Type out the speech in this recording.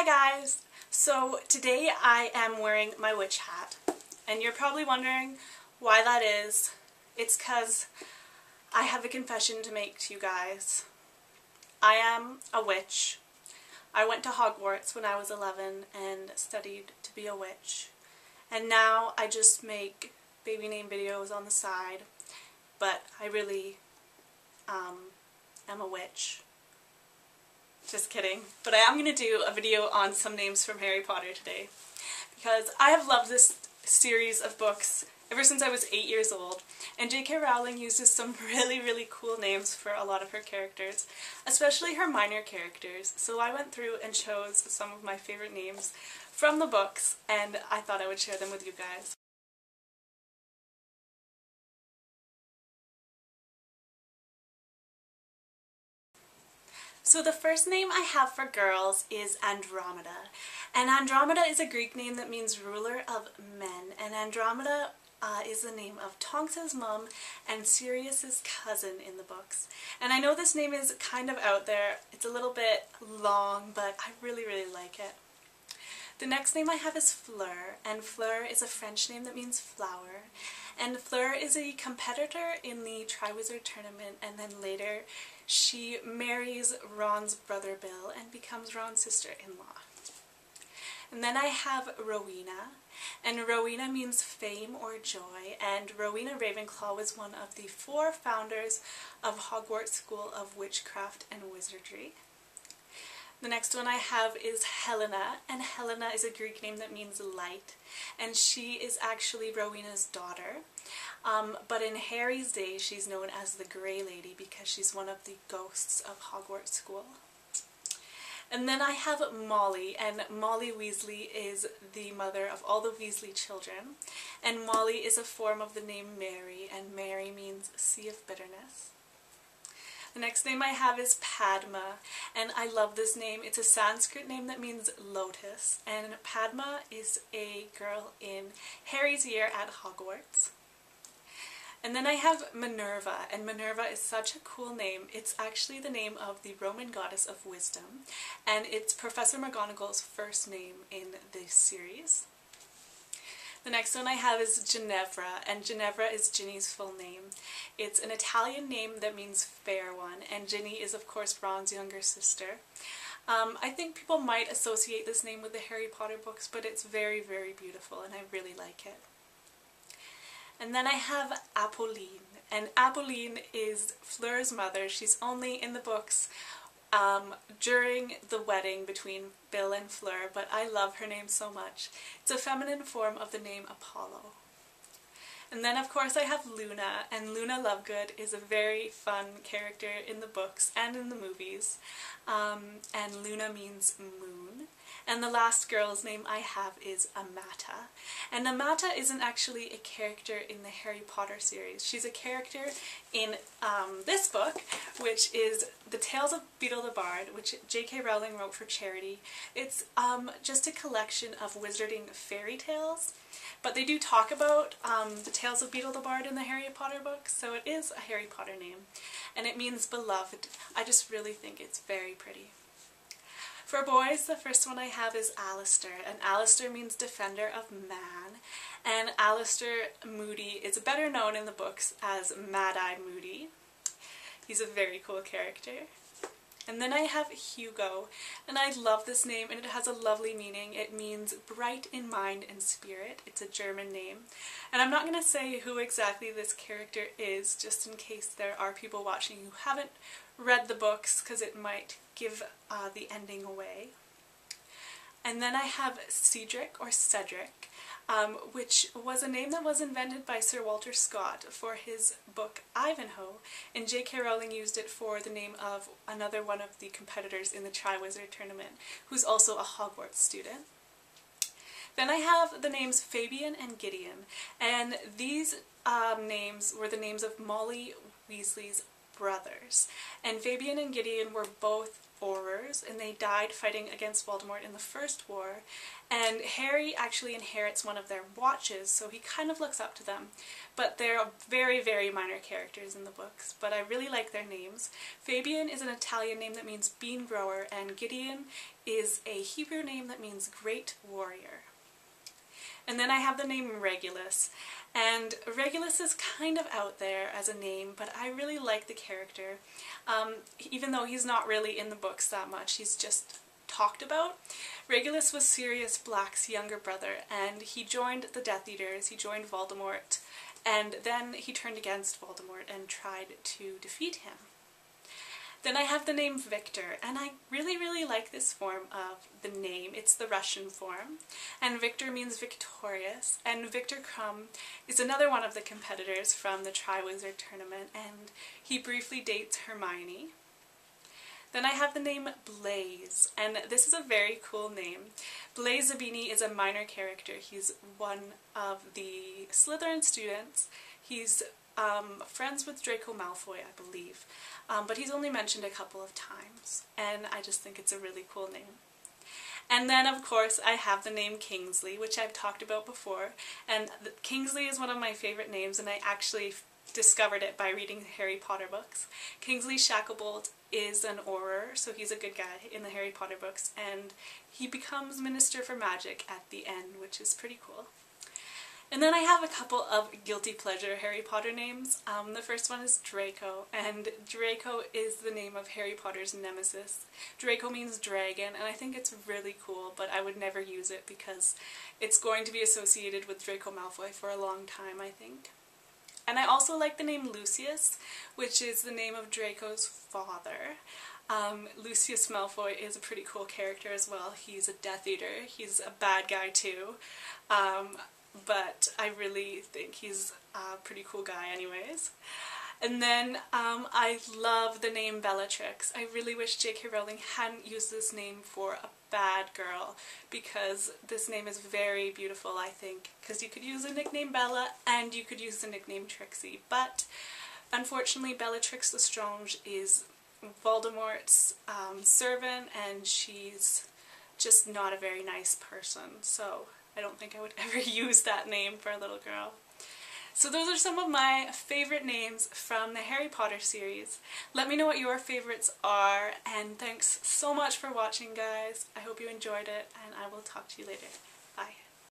Hi guys! So today I am wearing my witch hat, and you're probably wondering why that is. It's because I have a confession to make to you guys. I am a witch. I went to Hogwarts when I was 11 and studied to be a witch. And now I just make baby name videos on the side, but I really am a witch. Just kidding. But I am going to do a video on some names from Harry Potter today, because I have loved this series of books ever since I was 8 years old, and J.K. Rowling uses some really cool names for a lot of her characters, especially her minor characters. So I went through and chose some of my favorite names from the books, and I thought I would share them with you guys. So the first name I have for girls is Andromeda, and Andromeda is a Greek name that means ruler of men, and Andromeda is the name of Tonks's mom and Sirius's cousin in the books. And I know this name is kind of out there, it's a little bit long, but I really like it. The next name I have is Fleur, and Fleur is a French name that means flower. And Fleur is a competitor in the Triwizard Tournament, and then later she marries Ron's brother Bill and becomes Ron's sister-in-law. And then I have Rowena, and Rowena means fame or joy, and Rowena Ravenclaw was one of the 4 founders of Hogwarts School of Witchcraft and Wizardry. The next one I have is Helena, and Helena is a Greek name that means light, and she is actually Rowena's daughter. But in Harry's day she's known as the Grey Lady because she's one of the ghosts of Hogwarts School. And then I have Molly, and Molly Weasley is the mother of all the Weasley children, and Molly is a form of the name Mary, and Mary means sea of bitterness. The next name I have is Padma, and I love this name. It's a Sanskrit name that means lotus, and Padma is a girl in Harry's year at Hogwarts. And then I have Minerva, and Minerva is such a cool name. It's actually the name of the Roman goddess of wisdom, and it's Professor McGonagall's first name in this series. The next one I have is Ginevra, and Ginevra is Ginny's full name. It's an Italian name that means fair one, and Ginny is of course Ron's younger sister. I think people might associate this name with the Harry Potter books, but it's very beautiful and I really like it. And then I have Pauline, and Pauline is Fleur's mother. She's only in the books during the wedding between Bill and Fleur, but I love her name so much. It's a feminine form of the name Apollo. And then of course I have Luna, and Luna Lovegood is a very fun character in the books and in the movies, and Luna means moon. And the last girl's name I have is Amata. And Amata isn't actually a character in the Harry Potter series. She's a character in this book, which is The Tales of Beedle the Bard, which J.K. Rowling wrote for charity. It's just a collection of wizarding fairy tales, but they do talk about the Tales of Beedle the Bard in the Harry Potter books, so it is a Harry Potter name, and it means beloved. I just really think it's very pretty. For boys, the first one I have is Alistair, and Alistair means defender of man, and Alistair Moody is better known in the books as Mad-Eye Moody. He's a very cool character. And then I have Hugo, and I love this name, and it has a lovely meaning. It means bright in mind and spirit. It's a German name. And I'm not going to say who exactly this character is, just in case there are people watching who haven't read the books, because it might give the ending away. And then I have Cedric, which was a name that was invented by Sir Walter Scott for his book Ivanhoe, and J.K. Rowling used it for the name of another one of the competitors in the Triwizard Tournament, who's also a Hogwarts student. Then I have the names Fabian and Gideon, and these names were the names of Molly Weasley's brothers, and Fabian and Gideon were both Aurors, and they died fighting against Voldemort in the First War, and Harry actually inherits one of their watches, so he kind of looks up to them. But they're very, very minor characters in the books, but I really like their names. Fabian is an Italian name that means bean grower, and Gideon is a Hebrew name that means great warrior. And then I have the name Regulus, and Regulus is kind of out there as a name, but I really like the character. Even though he's not really in the books that much, he's just talked about. Regulus was Sirius Black's younger brother, and he joined the Death Eaters, he joined Voldemort, and then he turned against Voldemort and tried to defeat him. Then I have the name Victor, and I really, really like this form of the name. It's the Russian form, and Victor means victorious, and Victor Crumb is another one of the competitors from the Triwizard Tournament, and he briefly dates Hermione. Then I have the name Blaise, and this is a very cool name. Blaise Zabini is a minor character. He's one of the Slytherin students. He's friends with Draco Malfoy, I believe, but he's only mentioned a couple of times, and I just think it's a really cool name. And then, of course, I have the name Kingsley, which I've talked about before, and Kingsley is one of my favorite names, and I actually discovered it by reading Harry Potter books. Kingsley Shacklebolt is an Auror, so he's a good guy in the Harry Potter books, and he becomes Minister for Magic at the end, which is pretty cool. And then I have a couple of guilty pleasure Harry Potter names. The first one is Draco, and Draco is the name of Harry Potter's nemesis. Draco means dragon, and I think it's really cool, but I would never use it because it's going to be associated with Draco Malfoy for a long time, I think. And I also like the name Lucius, which is the name of Draco's father. Lucius Malfoy is a pretty cool character as well. He's a Death Eater. He's a bad guy too. But I really think he's a pretty cool guy anyways. And then I love the name Bellatrix. I really wish J.K. Rowling hadn't used this name for a bad girl, because this name is very beautiful, I think, because you could use the nickname Bella and you could use the nickname Trixie, but unfortunately Bellatrix Lestrange is Voldemort's servant, and she's just not a very nice person, so I don't think I would ever use that name for a little girl. So those are some of my favorite names from the Harry Potter series. Let me know what your favorites are, and thanks so much for watching, guys. I hope you enjoyed it, and I will talk to you later. Bye.